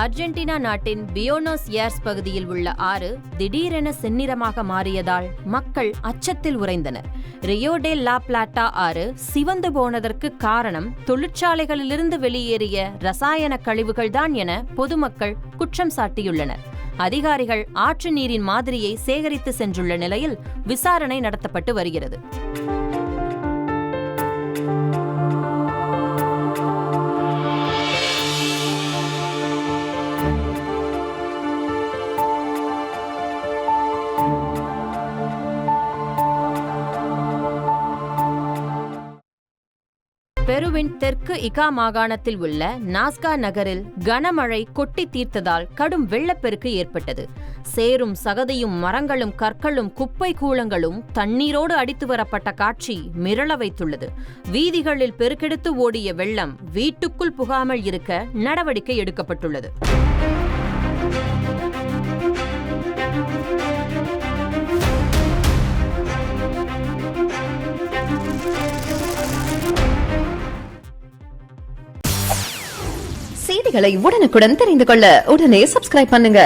Argentina நாட்டின் பியோனோஸ் airs பகுதியில் உள்ள ஆறு திடீரென செந்நிறமாக மாறியதால் மக்கள் அச்சத்தில் உறைந்தனர். ரியோ டே லா பிளாட்டா ஆறு சிவந்து போனதற்கு காரணம் தொழிற்சாலைகளிலிருந்து வெளியேறிய ரசாயன கழிவுகள்தான் என பொதுமக்கள் குற்றம் சாட்டியுள்ளனர். அதிகாரிகள் ஆற்று நீரின் மாதிரியை சேகரித்து சென்றுள்ள நிலையில் விசாரணை நடத்தப்பட்டு வருகிறது. பெருவின் தெற்கு இகா மாகாணத்தில் உள்ள நாஸ்கா நகரில் கனமழை கொட்டி தீர்த்ததால் கடும் வெள்ளப்பெருக்கு ஏற்பட்டது. சேரும் சகதியும் மரங்களும் கற்களும் குப்பை கூளங்களும் தண்ணீரோடு அடித்து வரப்பட்ட காட்சி மிரள வைத்துள்ளது. வீதிகளில் பெருக்கெடுத்து ஓடிய வெள்ளம் வீட்டுக்குள் புகாமல் இருக்க நடவடிக்கை எடுக்கப்பட்டுள்ளது. செய்திகளை உடனுக்குடன் தெரிந்து கொள்ள உடனே சப்ஸ்கிரைப் பண்ணுங்க.